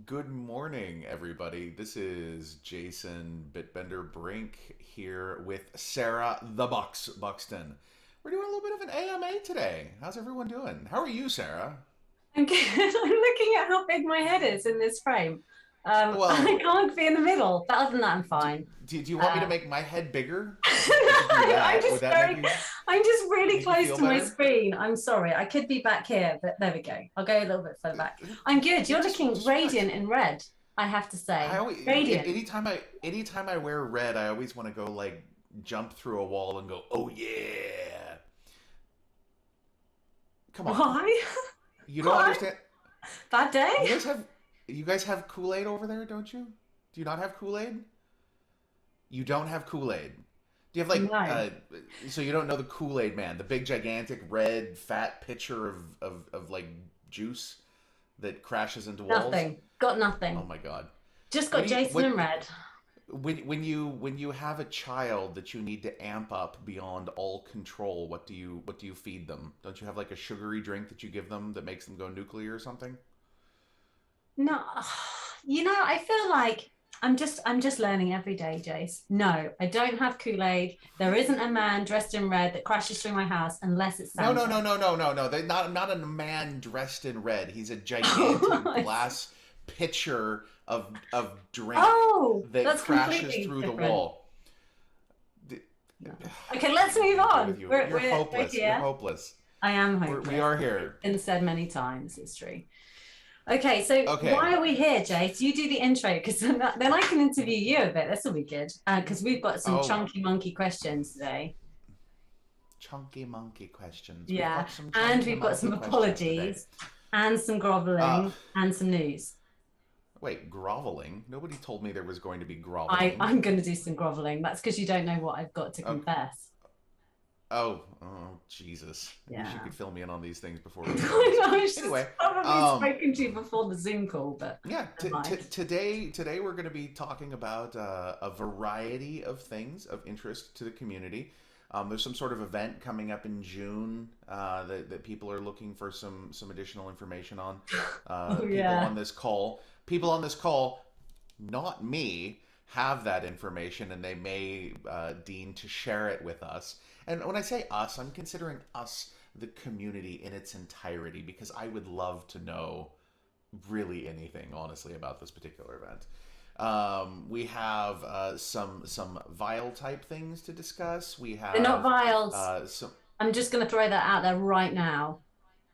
Good morning, everybody. This is Jason Bitbender Brink here with Sarah the Buxton. We're doing a little bit of an AMA today. How's everyone doing? How are you, Sarah? I'm good. I'm looking at how big my head is in this frame. I Well, can't be in the middle, but other than that, I'm do, fine. do you want me to Uh, make my head bigger? I could do I'm that. Would just that very, I'm just really make you close feel to my better? screen. I'm sorry. I could be back here, but there we go. I'll go a little bit further back. I'm good. You're looking Just relax. radiant in red, I have to I say. always, Radiant. anytime I wear red, I always want to go like jump through a wall and go, oh yeah. Come on. Why? You don't Why? understand. Bad You day? guys have you guys have Kool-Aid over there, don't you? Do you not have Kool-Aid? You don't have Kool-Aid. Do you have like No, so you don't know the Kool-Aid man, the big gigantic red fat pitcher of like juice that crashes into walls? nothing. Got Oh nothing. my god. Just What got do you Jason what in red. when you have a child that you need to amp up beyond all control, what do you feed them? Don't you have like a sugary drink that you give them that makes them go nuclear or something? No, I feel like I'm just learning every day, Jace. No, I don't have Kool-Aid. There isn't a man dressed in red that crashes through my house unless it's No, no, Santa. no, no, no, no, no. They not a man dressed in red. He's a gigantic glass pitcher of drink Oh, that that's crashes completely through the different. wall. D- No. Okay, let's move What do on. with you? We're You're we're we're hopeless. You're here. hopeless. I am We hopeless. are It's here. been said many times, it's true. Okay, so Okay. why are we here, Jace? You do the intro because then I can interview you a bit. This will be good because we've got some Oh, chunky monkey questions today. chunky monkey questions. We've Yeah, got some and chunky we've got monkey some questions today. apologies and some Uh, groveling and some news. wait, groveling? Nobody told me there was going to be I, groveling. I'm going to do some groveling. That's because you don't know what I've got to Okay. confess. Oh, Jesus. I wish you Yeah. could fill me in on these things before we started. I know, I Anyway, just probably um, spoken to you before the Zoom call, but yeah, never mind. today we're going to be talking about a variety of things of interest to the community. There's some sort of event coming up in June that people are looking for some additional information on. Oh, People yeah. on this call, people on this call, not me, have that information and they may deign to share it with us. And when I say us, I'm considering us the community in its entirety because I would love to know really anything, honestly, about this particular event. We have some vial type things to discuss. We They're not have vials. some. I'm just going to throw that out there right now.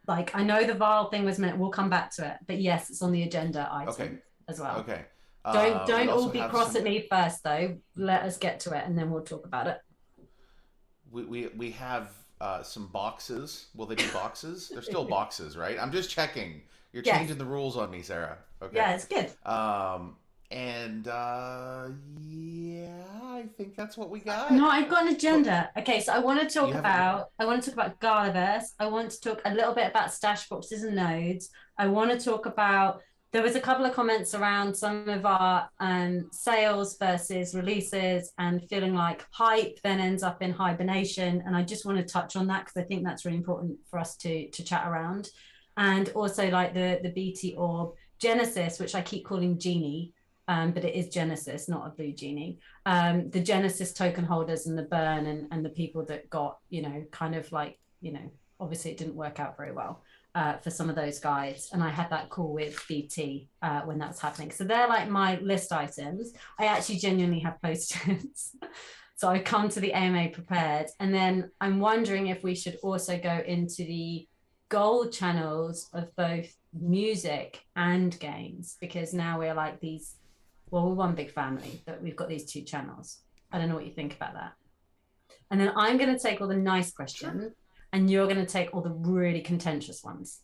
Like, I know the vial thing was meant, we'll come back to it, but yes, it's on the agenda Okay, item as well. okay. We Don't all also be have cross some. at me first, though. Let us get to it and then we'll talk about it. We have some boxes. Will they be boxes? They're still boxes, right? I'm just checking. You're Yes. changing the rules on me, Sarah. Okay. Yeah, it's good. And yeah, I think that's what we got. No, I've got an But agenda. Okay, so you have a. I want to talk about Garliverse. I want to talk a little bit about stash boxes and nodes. I want to talk about there was a couple of comments around some of our sales versus releases and feeling like hype then ends up in hibernation. And I just want to touch on that because I think that's really important for us to chat around. And also like the BT orb Genesis, which I keep calling Genie, but it is Genesis, not a blue genie. The Genesis token holders and the burn and the people that got, kind of like, obviously it didn't work out very well for some of those guys. And I had that call with BT when that was happening. So they're like my list items. I actually genuinely have post-its. So I come to the AMA prepared. And then I'm wondering if we should also go into the gold channels of both music and games, because now we're like these, well, we're one big family, but we've got these two channels. I don't know what you think about that. And then I'm going to take all the nice Sure. questions and you're going to take all the really contentious ones.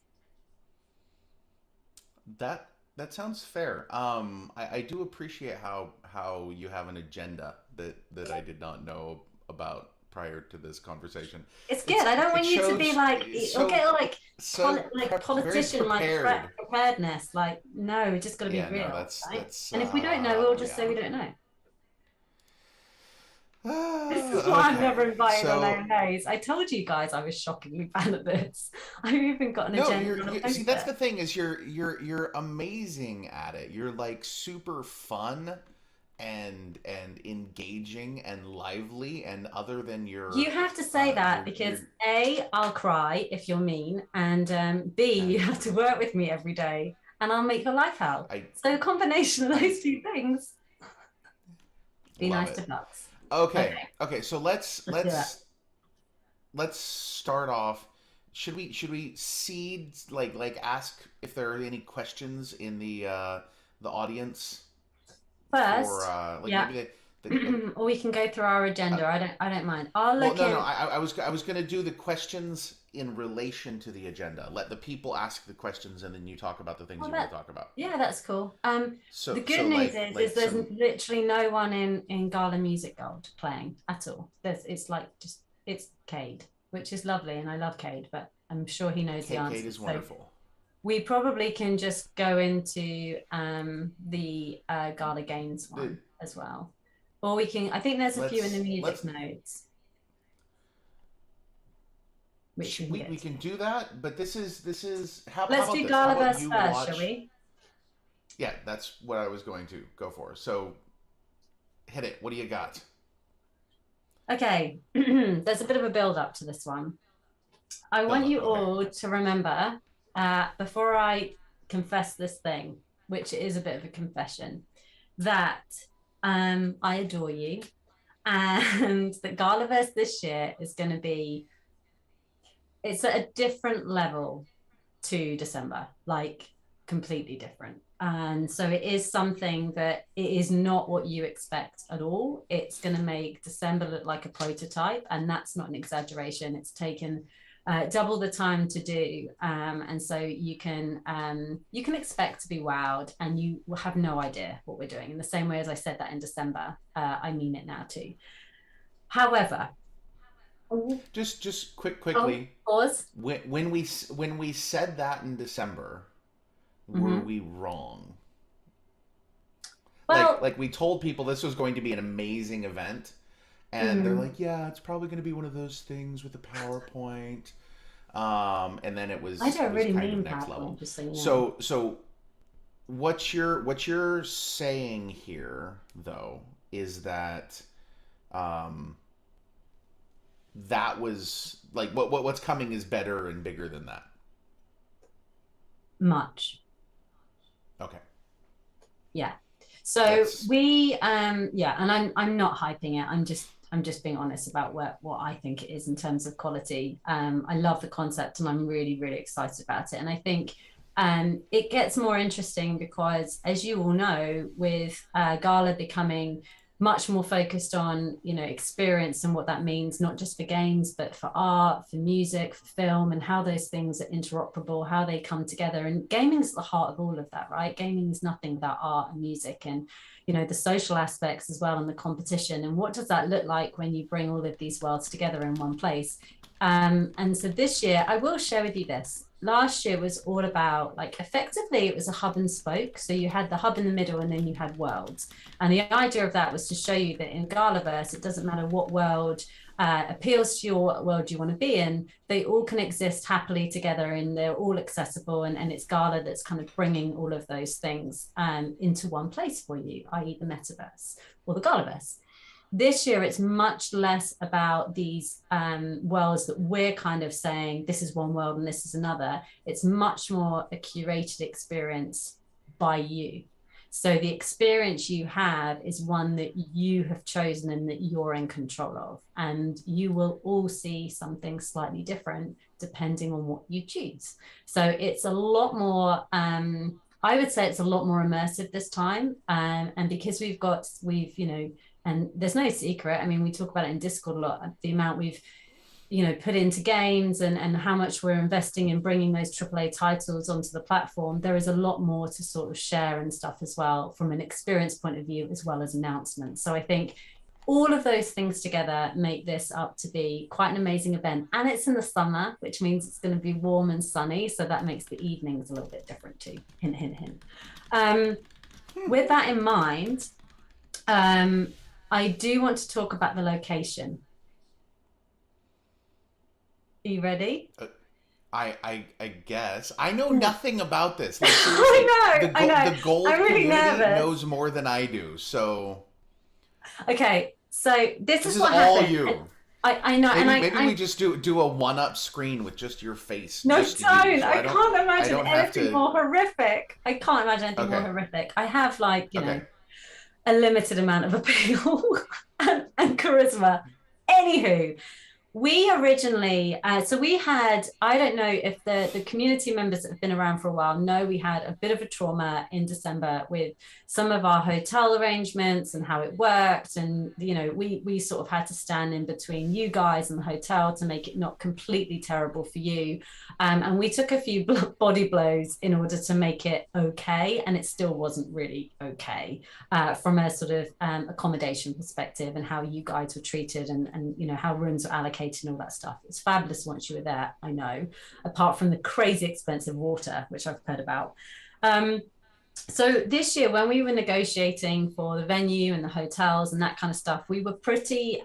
That sounds fair. I do appreciate how you have an agenda that I did not know about prior to this conversation. It's good. It's I don't it want you to be shows like, you'll so get like, very politician, like prepared. preparedness. Like, no, we just got to be Yeah, no, real, right? that's And if we don't know, we'll just say yeah. we don't know. This is why I'm never Okay. invited on So AMAs. I told you guys I was shockingly bad at this. I've even got an no, agenda on a see, that's post-it. the thing is you're amazing at it. You're like super fun and engaging and lively, and other than You have to say that your because A, I'll cry if you're mean, and B, you and have to work with me every day, and I'll make your life hell. I So a combination of I those two things. Be love nice it. to Bux. Okay. Okay, Okay, so let's do that. let's start off. Should we seed like ask if there are any questions in the audience for First, like yeah, maybe the or we can go through our uh, agenda. I don't mind. I'll well, look no, in. I was gonna do the questions in relation to the agenda. Let the people ask the questions, and then you talk about the things Oh, you want to talk about. yeah, that's cool. The good So news is like there's some literally no one in Gala Music Gold playing at all. It's like just it's Cade, which is lovely, and I love Cade, but I'm sure he knows the Kate answers. is So wonderful. we probably can just go into the Gala Games The, one as well, or we can. I think there's a few in the music let's notes which we can we get to. can do that, but this is how Let's about do this? How about Galaverse you first, shall watch? we? Yeah, that's what I was going to go for. So hit it. What do you got? Okay, there's a bit of a build up to this one. I Build want up. you Okay. all to remember, before I confess this thing, which is a bit of a confession, that I adore you and that Galaverse this year is going to be, it's at a different level to December, like completely different. And so it is something that it is not what you expect at all. It's going to make December look like a prototype, and that's not an exaggeration. It's taken double the time to do, and so you can expect to be wowed, and you will have no idea what we're doing. In the same way as I said that in December, I mean it now too. However, oh, Just oh, quickly. pause. When we said that in December, were Mm-hmm. we wrong? Well, Like we told people this was going to be an amazing event, and they're mm, like, yeah, it's probably going to be one of those things with a PowerPoint. And then I it don't was really kind of mean next level. PowerPoint, just so you know. So what you're saying here though is that um that was like what's coming is better and bigger than that. Much. Okay. Yeah. So That's we yeah, and I'm not hyping it. I'm just being honest about what I think it is in terms of quality. I love the concept and I'm really, really excited about it. And I think it gets more interesting because, as you all know, with Gala becoming much more focused on, you know, experience and what that means, not just for games, but for art, for music, for film, and how those things are interoperable, how they come together. And gaming is the heart of all of that, right? Gaming is nothing without art and music and, you know, the social aspects as well and the competition. And what does that look like when you bring all of these worlds together in one place? And so this year, I will share with you this. Last year was all about, like, effectively, it was a hub and spoke. So you had the hub in the middle and then you had worlds. And the idea of that was to show you that in Galaverse, it doesn't matter what world appeals to you or what world you want to be in, they all can exist happily together and they're all accessible. And it's Gala that's kind of bringing all of those things into one place for you, i.e., the metaverse or the Galaverse. This year, it's much less about these worlds that we're kind of saying this is one world and this is another. It's much more a curated experience by you. So the experience you have is one that you have chosen and that you're in control of. And you will all see something slightly different depending on what you choose. So it's a lot more, I would say it's a lot more immersive this time. And because we've, you know, and there's no secret. I mean, we talk about it in Discord a lot, the amount we've, you know, put into games and how much we're investing in bringing those AAA titles onto the platform. There is a lot more to sort of share and stuff as well from an experience point of view, as well as announcements. So I think all of those things together make this up to be quite an amazing event. And it's in the summer, which means it's going to be warm and sunny. So that makes the evenings a little bit different too. Hint, hint, hint. With that in mind, um, I do want to talk about the location. Are you ready? Uh, I guess I know Hmm. nothing about this. Like seriously, I know, I the know. I'm gold really community nervous. knows more than I do. So Okay, so this this is is what all happened. And you. I know, and Maybe we I just do a one up screen with just your face, no, just you. don't. So I can't I imagine don't have anything to. more horrific. I can't imagine anything more Okay, horrific. I have like, okay. a limited amount of appeal and charisma. Anywho, we originally, so we had, I don't know if the community members that have been around for a while know we had a bit of a trauma in December with some of our hotel arrangements and how it worked. And, we sort of had to stand in between you guys and the hotel to make it not completely terrible for you. And we took a few body blows in order to make it okay. And it still wasn't really okay from a sort of accommodation perspective and how you guys were treated and how rooms were allocated and all that stuff. It's fabulous once you were there, I know, apart from the crazy expensive water, which I've heard about. Um, so this year, when we were negotiating for the venue and the hotels and that kind of stuff, we were pretty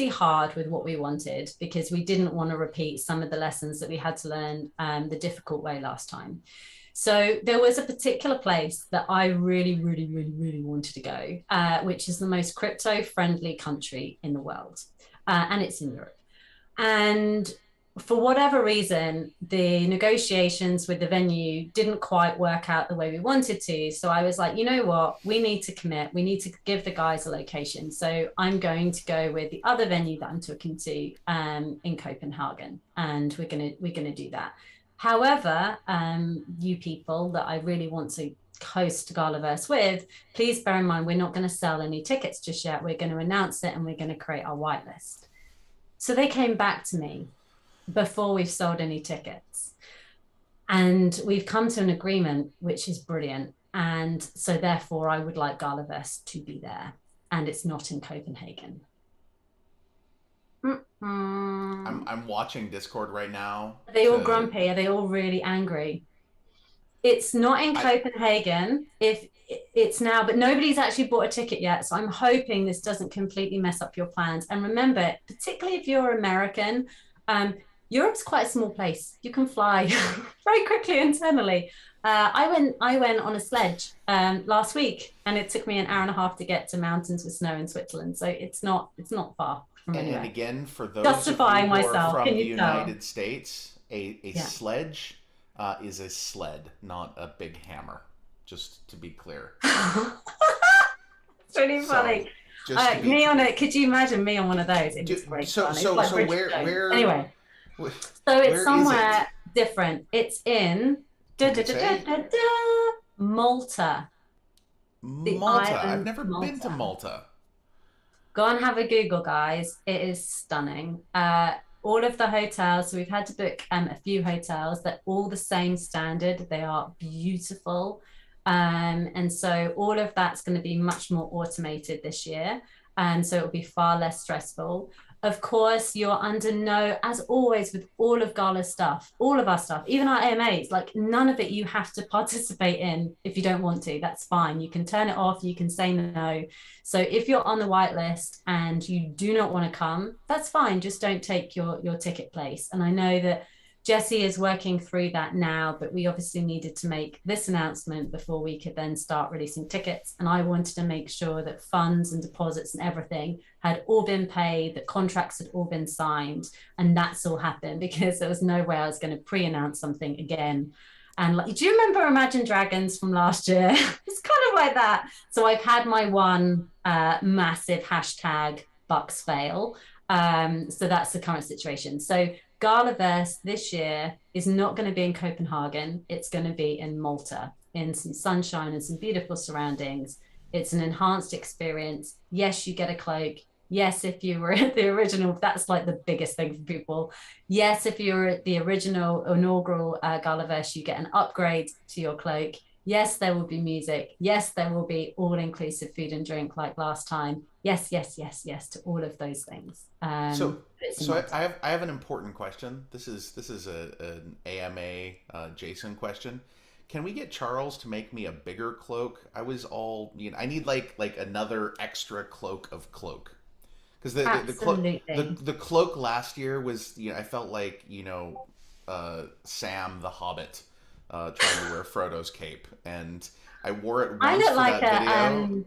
hard with what we wanted because we didn't want to repeat some of the lessons that we had to learn the difficult way last time. So there was a particular place that I really, really, really, really wanted to go, which is the most crypto-friendly country in the world, and it's in Europe. And for whatever reason, the negotiations with the venue didn't quite work out the way we wanted to. So I was like, you know what? We need to commit. We need to give the guys a location. So I'm going to go with the other venue that I'm talking to in Copenhagen, and we're gonna do that. However, you people that I really want to host Galaverse with, please bear in mind we're not going to sell any tickets just yet. We're going to announce it and we're going to create our whitelist. So they came back to me before we've sold any tickets. And we've come to an agreement, which is brilliant. And so therefore I would like Galavest to be there. And it's not in Copenhagen. Mm-mm. I'm watching Discord right now Are they all to grumpy? Are they all really angry? It's not in I Copenhagen. If it's now, but nobody's actually bought a ticket yet. So I'm hoping this doesn't completely mess up your plans. And remember, particularly if you're American, um, Europe's quite a small place. You can fly very quickly internally. I went on a sledge last week, and it took me an hour and a half to get to mountains with snow in Switzerland. So it's not far from and anywhere. again for those of you Justifying who are myself. from Can the you tell? United States, a Yeah. sledge is a sled, not a big hammer. Just to be clear. It's really So funny. just to be Me on clear. it. Could you imagine me on one of those? It was great So fun. It's like Bridget Jones. Anyway, so it's where is it? somewhere different. It's in da, Does da, it da, da, say? da, da, Malta, the Malta. I've island never been to Malta. Malta. Go and have a Google, guys. It is stunning. All of the hotels, so we've had to book a few hotels that all the same standard. They are beautiful. And so all of that's going to be much more automated this year. And so it'll be far less stressful. Of course, you're under no, as always, with all of Gala's stuff, all of our stuff, even our AMAs, like none of it you have to participate in if you don't want to. That's fine. You can turn it off, you can say no. So if you're on the whitelist and you do not want to come, that's fine. Just don't take your ticket place. And I know that Jesse is working through that now, but we obviously needed to make this announcement before we could then start releasing tickets. And I wanted to make sure that funds and deposits and everything had all been paid, that contracts had all been signed, and that's all happened because there was no way I was going to pre-announce something again. And like, do you remember Imagine Dragons from last year? It's kind of like that. So I've had my one massive hashtag Bux fail. So that's the current situation. So Galaverse this year is not going to be in Copenhagen. It's going to be in Malta in some sunshine and some beautiful surroundings. It's an enhanced experience. Yes, you get a cloak. Yes, if you were at the original, that's like the biggest thing for people. Yes, if you're at the original inaugural Galaverse, you get an upgrade to your cloak. Yes, there will be music. Yes, there will be all-inclusive food and drink like last time. Yes, yes, yes, yes to all of those things. So It's so not. I have an important question. This is an AMA Jason question. can we get Charles to make me a bigger cloak? I was all, I need like another extra cloak of cloak. Because the cloak Absolutely. the cloak last year was, I felt like, Sam the Hobbit trying to wear Frodo's cape, and I wore it I once look for like that video.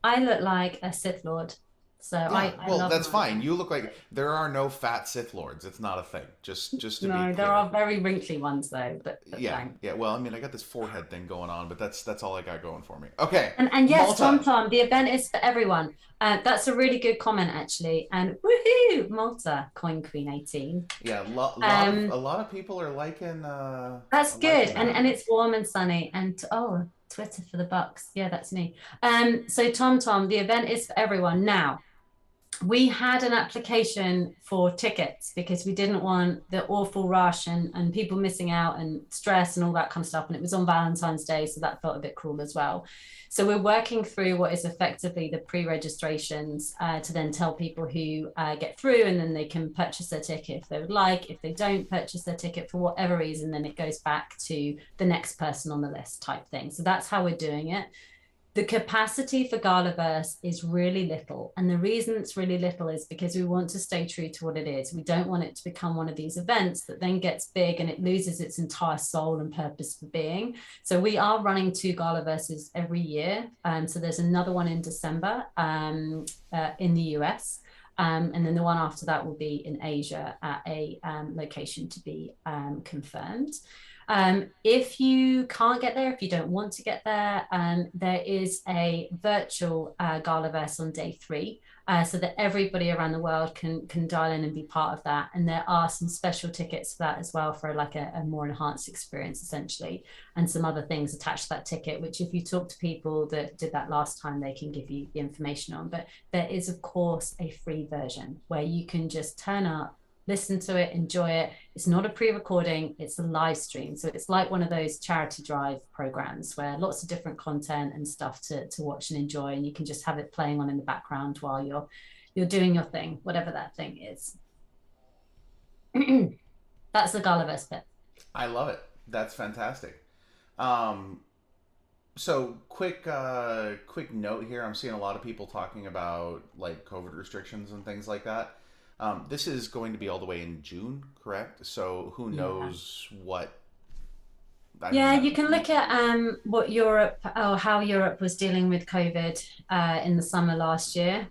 I look like a Sith Lord. So Yeah, I well, love that's my fine. You look like there are no fat Sith lords. It's not a thing. Just to be no, there clear. are very wrinkly ones though, but Yeah, thanks. yeah. Well, I mean, I got this forehead thing going on, but that's all I got going for me. Okay, And yes, Malta. Tom, the event is for everyone. That's a really good comment actually. And woohoo, Malta, Coin Queen 18. Yeah, Um, a lot of people are liking that's good. liking that. And it's warm and sunny. And oh, Twitter for the Bucks. Yeah, that's me. So Tom, the event is for everyone. Now, we had an application for tickets because we didn't want the awful rush and people missing out and stress and all that kind of stuff. And it was on Valentine's Day, so that felt a bit cruel as well. So we're working through what is effectively the pre-registrations to then tell people who get through, and then they can purchase their ticket if they would like. If they don't purchase their ticket for whatever reason, then it goes back to the next person on the list type thing. So that's how we're doing it. The capacity for Galaverse is really little. And the reason it's really little is because we want to stay true to what it is. We don't want it to become one of these events that then gets big and it loses its entire soul and purpose for being. So we are running 2 Galaverses every year. So there's another one in December in the US. And then the one after that will be in Asia at a location to be confirmed. If you can't get there, if you don't want to get there, there is a virtual Galaverse on day 3, so that everybody around the world can dial in and be part of that. And there are some special tickets for that as well, for like a more enhanced experience, essentially, and some other things attached to that ticket, which if you talk to people that did that last time, they can give you the information on. But there is, of course, a free version where you can just turn up, listen to it, enjoy it. It's not a pre-recording, it's a live stream. So it's like one of those charity drive programs where lots of different content and stuff to watch and enjoy, and you can just have it playing on in the background while you're doing your thing, whatever that thing is. That's the Galaverse bit. I love it. That's fantastic. Um, so quick note here. I'm seeing a lot of people talking about like COVID restrictions and things like that. This is going to be all the way in June, correct? So who Yeah. knows what? I Yeah, mean, you can look at what Europe or how Europe was dealing with COVID in the summer last year.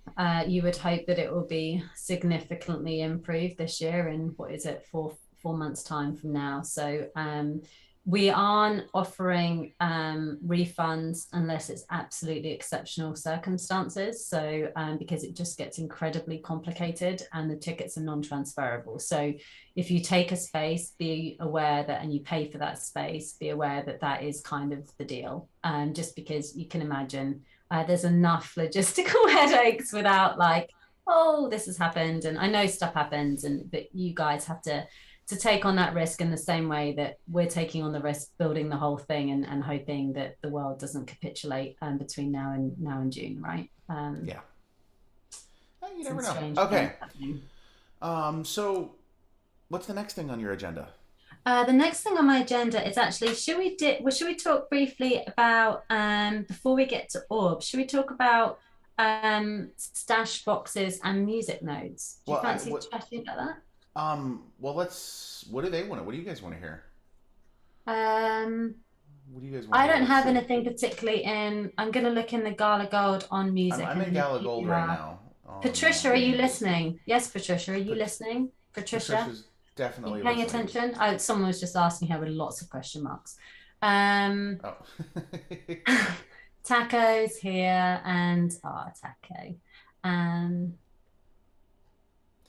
You would hope that it will be significantly improved this year in what is it, 4 months time from now. So we aren't offering refunds unless it's absolutely exceptional circumstances. So because it just gets incredibly complicated and the tickets are non-transferable. So if you take a space, be aware that, and you pay for that space, be aware that that is kind of the deal. Just because you can imagine there's enough logistical headaches without like, oh, this has happened. And I know stuff happens, but you guys have to take on that risk in the same way that we're taking on the risk building the whole thing and hoping that the world doesn't capitulate between now and June, right? yeah. You never Some know. strange things Okay. happening. So what's the next thing on your agenda? The next thing on my agenda is actually should we talk briefly about before we get to orb, should we talk about stash boxes and music nodes? Do you Well, fancy chatting about well, let's. What do they want? What do you guys want to hear? that? What do you guys want I to hear? don't Let's have see. anything particularly in. I'm going to look in the Gala Gold on music, I'm and in then if Gala Gold you right are, now on Patricia, are you games. listening? Yes, Patricia, are you Pat- listening? Patricia, Patricia's are you definitely paying listening. attention? Oh, someone was just asking her with lots of question marks. Um, Oh. Tacos here and taco. Um,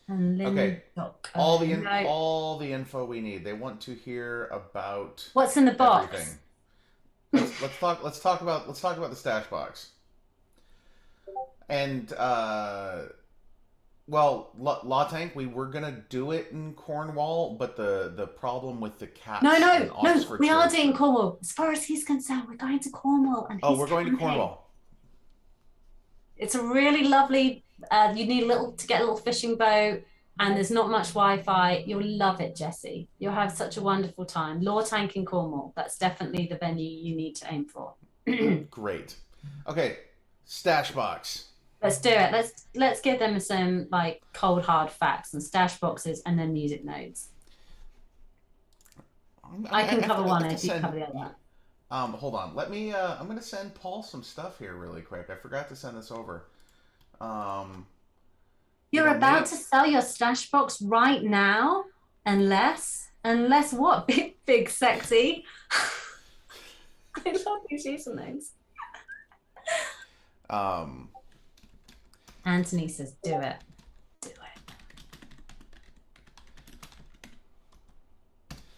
and Okay. Lynn no. All the info we need. They want to hear about What's in the everything. box? Let's talk about the stash box. And well, La Tank, we were gonna do it in Cornwall, but the problem with the No, cats in no, no. We are Oxfordshire. doing Cornwall. As far as he's concerned, we're going to Cornwall, and Oh, he's we're going to camping. Cornwall. It's a really lovely. You need a little to get a little fishing boat. and there's not much Wi-Fi, you'll love it, Jesse. You'll have such a wonderful time. Law Tank in Cornwall. That's definitely the venue you need to aim for. Great. Okay, stash box. Let's do it. Let's give them some like cold hard facts and stash boxes and then music nodes. I can cover I one have to if you send. cover the other. Hold on. Let me. I'm gonna send Paul some stuff here really quick. I forgot to send this over. Um, You're about maybe. to sell your stash box right now, unless what? Big sexy. I love these usernames. Um, Anthony says, "Do it, do it."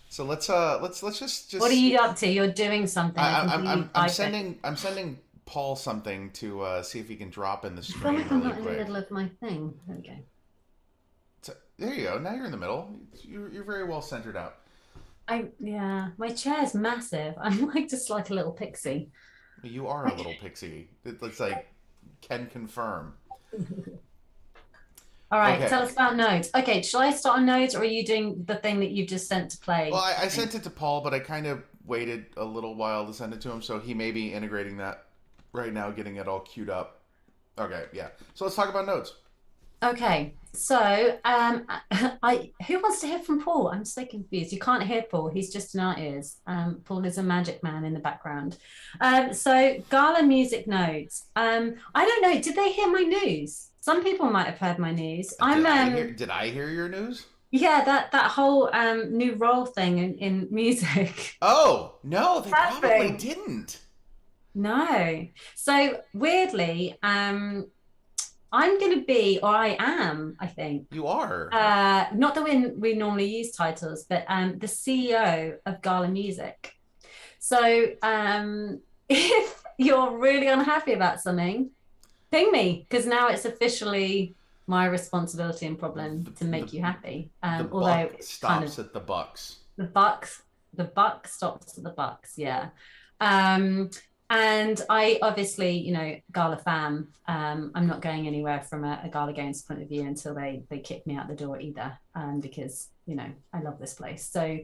so let's just. What are you up to? You're doing something. I can hear you I'm typing. sending Paul something to see if he can drop in the I feel stream like I'm really not in the quick. middle of my thing. Okay. So, there you go. Now you're in the middle. You're very well centered out. Yeah, my chair's massive. I'm like just like a little pixie. You are a Okay. little pixie. It's like can confirm. All right, Okay. tell us about nodes. Okay, shall I start on nodes or are you doing the thing that you've just sent to Well, play? I sent it to Paul, but I kind of waited a little while to send it to him, so he may be integrating that right now, getting it all queued up. Okay, yeah. So let's talk about nodes. Okay, so I who wants to hear from Paul? I'm so confused. You can't hear Paul. He's just in our ears. Paul is a magic man in the background. So Gala music nodes. I don't know. Did they hear my news? Some people might have heard my news. Did I hear your news? Yeah, that whole new role thing in music. Oh, no, they probably Happening. didn't. No. So weirdly, I'm going to be, or I am, I think, You are. not that we normally use titles, but the CEO of Gala Music. So if you're really unhappy about something, ping me because now it's officially my responsibility and problem to The make you happy. the Although buck it's kind of stops at the Bucks. the bucks, the buck stops at the bucks, yeah. Um, and I obviously, Gala fam. I'm not going anywhere from a Gala Games point of view until they kick me out the door either, because I love this place. So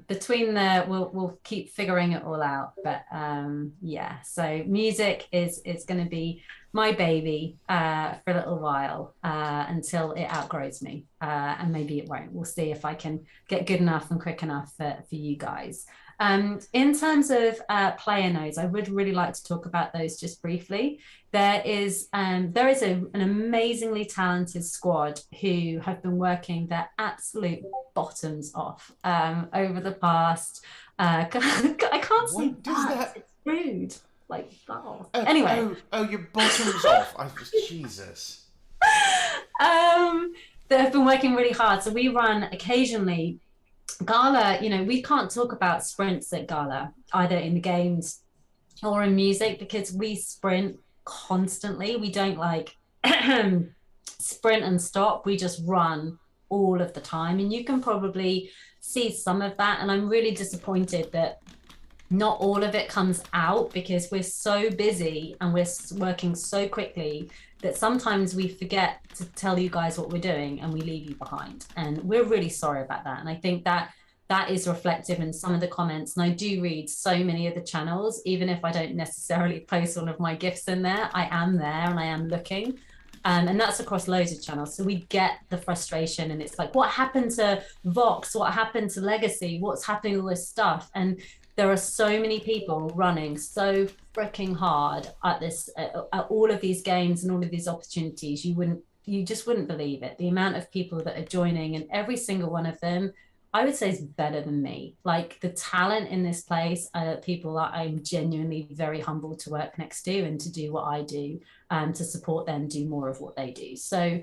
between there, we'll keep figuring it all out. But yeah, so music is going to be my baby for a little while until it outgrows me, and maybe it won't. We'll see if I can get good enough and quick enough for you guys. In terms of player nodes, I would really like to talk about those just briefly. There is an amazingly talented squad who have been working their absolute bottoms off over the past. I can't say What does but. that? It's rude. Like, oh. Oh, Anyway, oh, your bottom's off. Jesus. that have been working really hard. So we run occasionally Gala, we can't talk about sprints at Gala, either in the games or in music, because we sprint constantly. We don't like sprint and stop. We just run all of the time. And you can probably see some of that. And I'm really disappointed that not all of it comes out because we're so busy and we're working so quickly that sometimes we forget to tell you guys what we're doing and we leave you behind. And we're really sorry about that. And I think that is reflective in some of the comments. And I do read so many of the channels, even if I don't necessarily post all of my gifts in there, I am there and I am looking. And that's across loads of channels. So we get the frustration and it's like, what happened to Vox? What happened to Legacy? What's happening to all this stuff? And there are so many people running so freaking hard at all of these games and all of these opportunities. You just wouldn't believe it. The amount of people that are joining, and every single one of them, I would say, is better than me. Like the talent in this place, people that I'm genuinely very humbled to work next to and to do what I do, to support them do more of what they do. So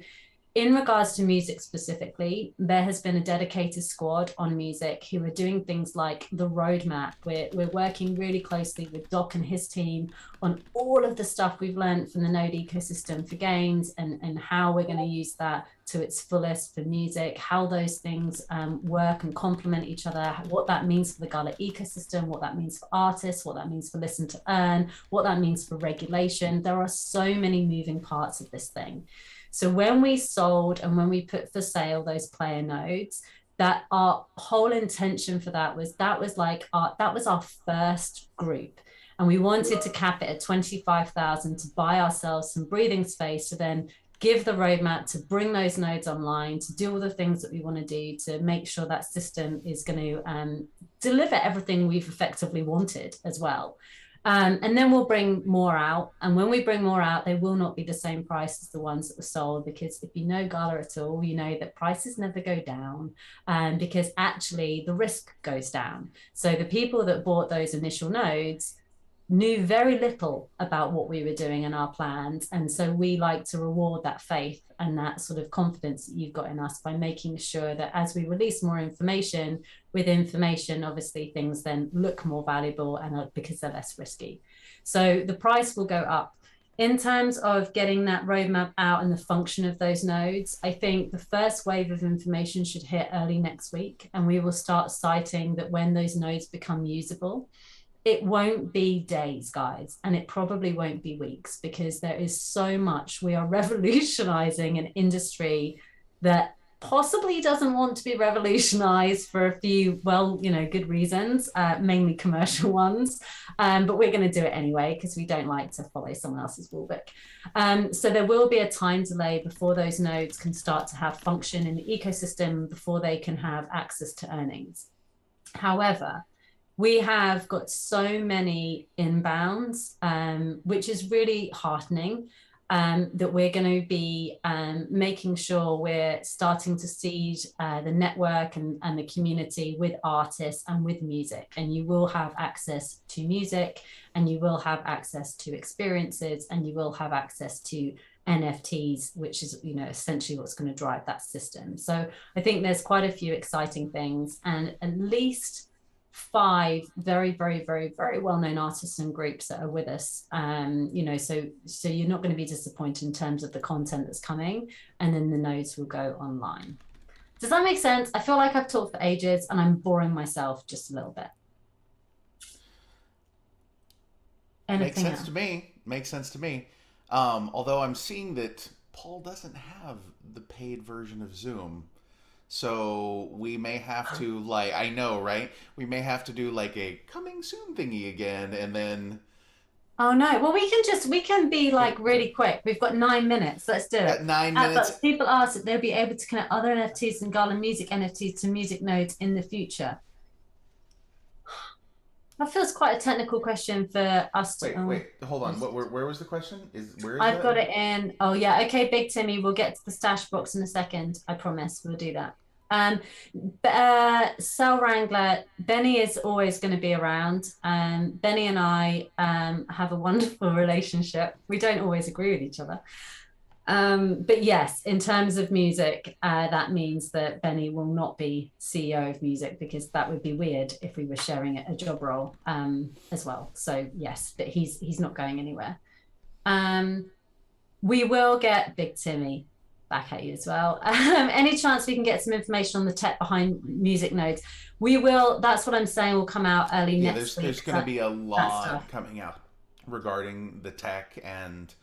in regards to music specifically, there has been a dedicated squad on music who are doing things like the roadmap. We're working really closely with Doc and his team on all of the stuff we've learned from the Node ecosystem for games and how we're going to use that to its fullest for music, how those things work and complement each other, what that means for the Gala ecosystem, what that means for artists, what that means for listen to earn, what that means for regulation. There are so many moving parts of this thing. So when we sold and when we put for sale those player nodes, that our whole intention for that was like that was our first group, and we wanted to cap it at 25,000 to buy ourselves some breathing space to then give the roadmap to bring those nodes online, to do all the things that we want to do to make sure that system is going to deliver everything we've effectively wanted as well. And then we'll bring more out. And when we bring more out, they will not be the same price as the ones that were sold, because if you know Gala at all, you know that prices never go down, because actually the risk goes down. So the people that bought those initial nodes knew very little about what we were doing in our plans. And so we like to reward that faith and that sort of confidence that you've got in us by making sure that as we release more information, with information, obviously things then look more valuable and because they're less risky. So the price will go up. In terms of getting that roadmap out and the function of those nodes, I think the first wave of information should hit early next week, and we will start citing that when those nodes become usable. It won't be days, guys, and it probably won't be weeks, because there is so much. We are revolutionizing an industry that possibly doesn't want to be revolutionized for a few, well, good reasons, mainly commercial ones. But we're going to do it anyway because we don't like to follow someone else's rulebook. So there will be a time delay before those nodes can start to have function in the ecosystem, before they can have access to earnings. However, we have got so many inbounds, which is really heartening, that we're going to be making sure we're starting to seed the network and the community with artists and with music. And you will have access to music, and you will have access to experiences, and you will have access to NFTs, which is, essentially what's going to drive that system. So I think there's quite a few exciting things, and at least 5 very, very, very, very well-known artists and groups that are with us. So you're not going to be disappointed in terms of the content that's coming, and then the nodes will go online. Does that make sense? I feel like I've talked for ages and I'm boring myself just a little bit. Makes sense to me. Makes sense to me. Although I'm seeing that Paul doesn't have the paid version of Zoom. So we may have to, I know, right? We may have to do a coming soon thingy again, and then. Oh no! Well, we can be really quick. We've got 9 minutes. Let's do it. At 9 minutes. But people ask that they'll be able to connect other NFTs and Gala music NFTs to music nodes in the future. That feels quite a technical question for us to. Wait, hold on. Where was the question? I've got it in. Oh yeah, okay, Big Timmy. We'll get to the stash box in a second. I promise we'll do that. Cell Wrangler, Benny is always going to be around. Benny and I have a wonderful relationship. We don't always agree with each other. But yes, in terms of music, that means that Benny will not be CEO of music, because that would be weird if we were sharing a job role as well. So yes, but he's not going anywhere. We will get Big Timmy back at you as well. Any chance we can get some information on the tech behind music nodes, we will. That's what I'm saying, will come out early next week. There's going to be a lot coming out regarding the tech, and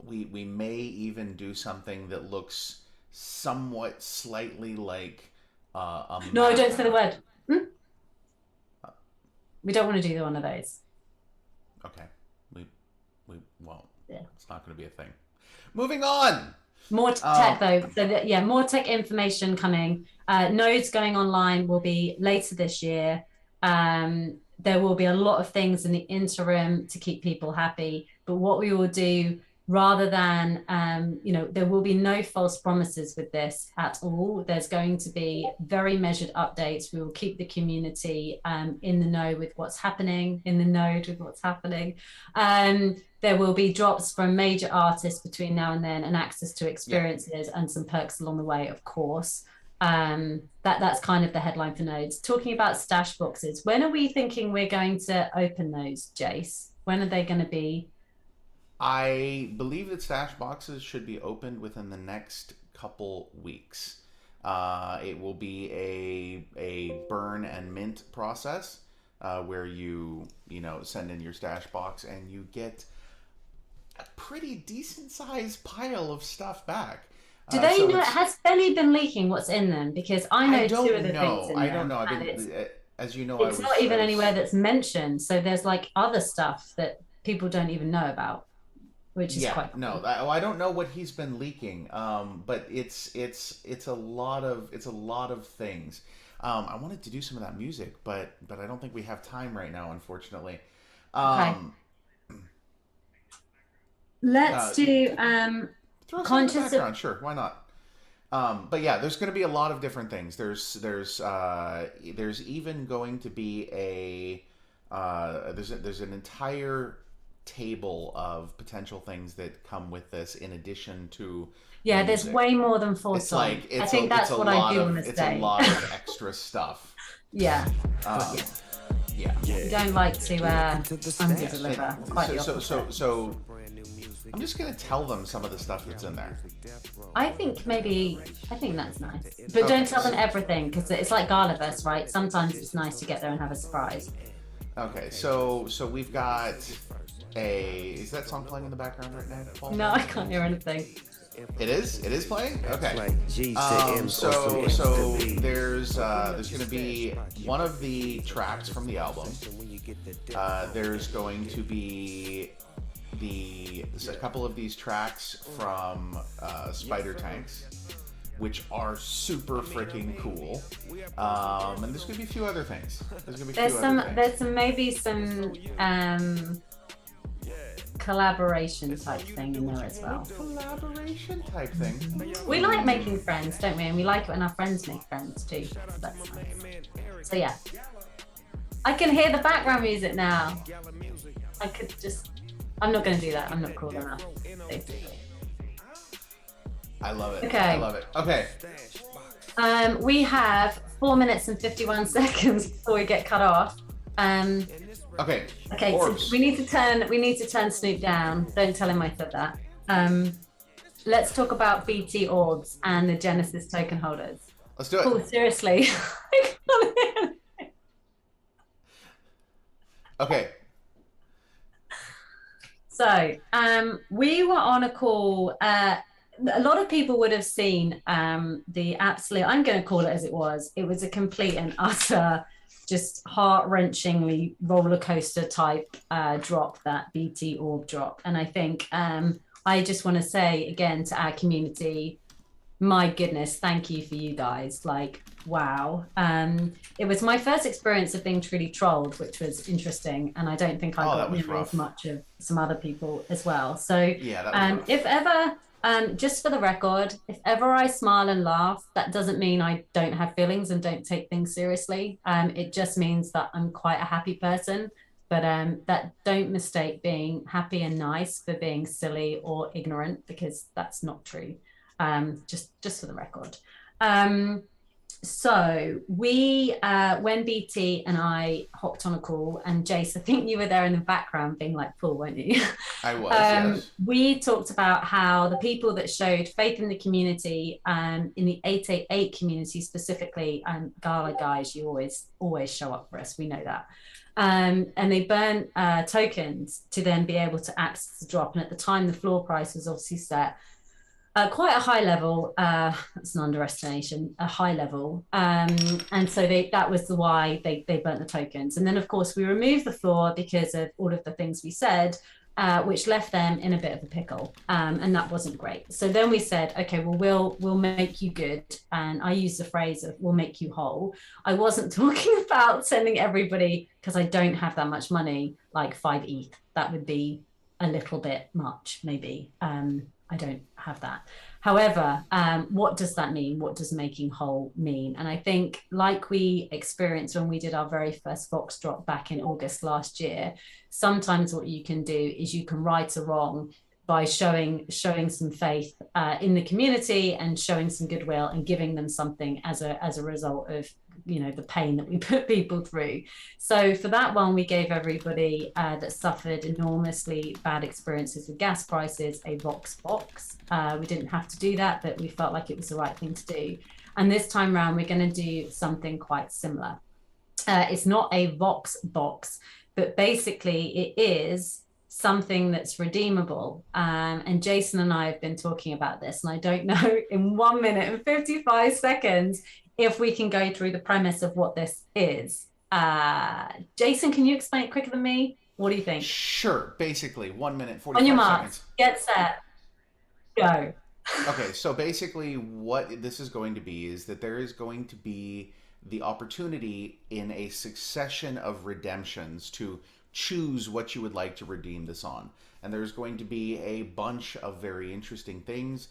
we may even do something that looks somewhat slightly like no, don't say the word. We don't want to do one of those. Okay, we won't. Yeah. It's not going to be a thing. Moving on. More tech though. So more tech information coming. Nodes going online will be later this year. There will be a lot of things in the interim to keep people happy. But what we will do, rather than, there will be no false promises with this at all. There's going to be very measured updates. We will keep the community in the know with what's happening, in the node with what's happening. There will be drops from major artists between now and then, and access to experiences and some perks along the way, of course. That's kind of the headline for nodes. Talking about stash boxes, when are we thinking we're going to open those, Jace? When are they going to be? I believe that stash boxes should be opened within the next couple weeks. It will be a burn and mint process where you send in your stash box and you get a pretty decent sized pile of stuff back. Do they So know? it's Has Benny been leaking what's in them? Because I I know two of don't the things know. in I don't them, know. I've and been as you know, it's not I even anywhere was that's mentioned. So there's like other stuff that people don't even know about, which is yeah, quite no, cool. I don't know what he's been leaking. But it's a lot of things. I wanted to do some of that music, but I don't think we have time right now, unfortunately. Okay, Um, let's do throw some in the conscious of background, sure, why not? But yeah, there's going to be a lot of different things. There's even going to be there's an entire table of potential things that come with this in addition to the yeah, there's music. way more than four It's like songs. I think that's what I do want to it's a say. lot of extra stuff. Yeah, got Um, you. yeah. You don't like to under deliver, And quite the opposite. I'm just gonna tell them some of the stuff that's in there. I think that's nice. But don't Okay. tell them everything because it's like Garliverse, right? Sometimes it's nice to get there and have a surprise. Okay. So we've got a. Is that song playing in the background right now, Paul? No, I can't hear anything. It is. It is playing. Okay. So So there's gonna be one of the tracks from the album. There's going to be a couple of these tracks from Spider Tanks, which are super freaking cool. And there's gonna be a few other things. There's gonna be a few other things. There's some maybe some collaboration type thing in there as well. Collaboration type thing. We like making friends, don't we? And we like it when our friends make friends too. So that's nice. So yeah. I can hear the background music now. I could just I'm not gonna do that. I'm not cool enough, basically. I love it. Okay. I love it. Okay. We have 4 minutes and 51 seconds before we get cut off. Okay. Okay, Orbs. so we need to turn Snoop down. Don't tell him I said that. Let's talk about BT orbs and the Genesis token holders. Let's do it. Oh, seriously. Okay. So, we were on a call. A lot of people would have seen the absolute, I'm going to call it as it was. It was a complete and utter, just heart-wrenchingly roller coaster type drop, that BT orb drop. And I think I just want to say again to our community, my goodness, thank you for you guys. Like, wow. It was my first experience of being truly trolled, which was interesting. And I don't think I got nearly as much of some other people as well. So yeah, that was if ever, just for the record, if ever I smile and laugh, that doesn't mean I don't have feelings and don't take things seriously. It just means that I'm quite a happy person. But that don't mistake being happy and nice for being silly or ignorant, because that's not true. Just for the record. So we, when BT and I hopped on a call, and Jace, I think you were there in the background being like, Paul, weren't you? I was, yes. We talked about how the people that showed faith in the community, in the 888 community specifically, and Gala guys, you always show up for us. We know that. And they burn tokens to then be able to access the drop. And at the time, the floor price was obviously set quite a high level. That's an underestimation, a high level. And so that was why they burnt the tokens. And then, of course, we removed the floor because of all of the things we said, which left them in a bit of a pickle. And that wasn't great. So then we said, okay, well, we'll make you good. And I used the phrase of we'll make you whole. I wasn't talking about sending everybody, because I don't have that much money, like 5 ETH. That would be a little bit much, maybe. I don't have that. However, what does that mean? What does making whole mean? And I think, like we experienced when we did our very first Vox drop back in August last year, sometimes what you can do is you can right a wrong by showing some faith in the community and showing some goodwill and giving them something as a result of the pain that we put people through. So for that one, we gave everybody that suffered enormously bad experiences with gas prices a Vox box. We didn't have to do that, but we felt like it was the right thing to do. And this time around, we're going to do something quite similar. It's not a Vox box, but basically it is something that's redeemable. And Jason and I have been talking about this, and I don't know in 1 minute and 55 seconds if we can go through the premise of what this is. Jason, can you explain it quicker than me? What do you think? Sure. Basically, 1 minute, On your 45 marks, seconds. get set, go. Okay, so basically, what this is going to be is that there is going to be the opportunity in a succession of redemptions to choose what you would like to redeem this on. And there's going to be a bunch of very interesting things.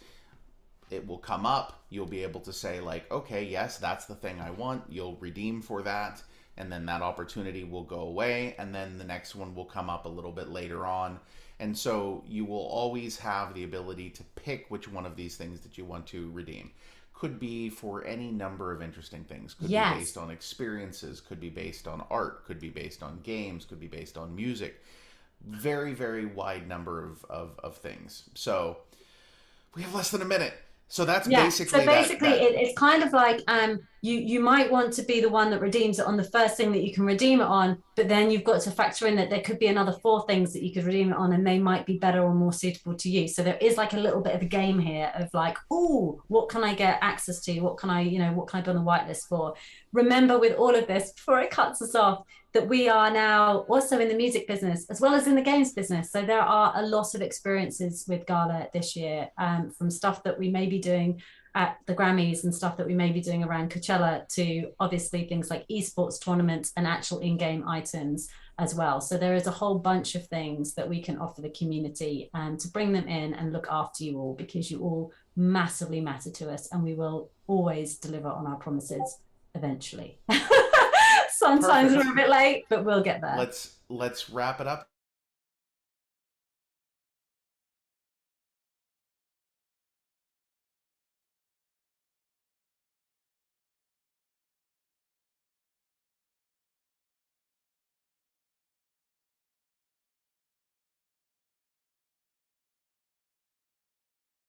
It will come up. You'll be able to say, like, okay, yes, that's the thing I want. You'll redeem for that. And then that opportunity will go away. And then the next one will come up a little bit later on. And so you will always have the ability to pick which one of these things that you want to redeem. Could be for any number of interesting things. Could be based on experiences, could be based on art, could be based on games, could be based on music. Very, very wide number of things. So we have less than a minute. So that's basically so basically it's kind of like you might want to be the one that redeems it on the first thing that you can redeem it on, but then you've got to factor in that there could be another 4 things that you could redeem it on, and they might be better or more suitable to you. So there is like a little bit of a game here of like, oh, what can I get access to? What can I be on the whitelist for? Remember, with all of this, before it cuts us off, that we are now also in the music business as well as in the games business. So there are a lot of experiences with Gala this year, from stuff that we may be doing at the Grammys and stuff that we may be doing around Coachella to obviously things like esports tournaments and actual in-game items as well. So there is a whole bunch of things that we can offer the community to bring them in and look after you all, because you all massively matter to us, and we will always deliver on our promises eventually. Sometimes we're a bit late, but we'll get there. Let's wrap it up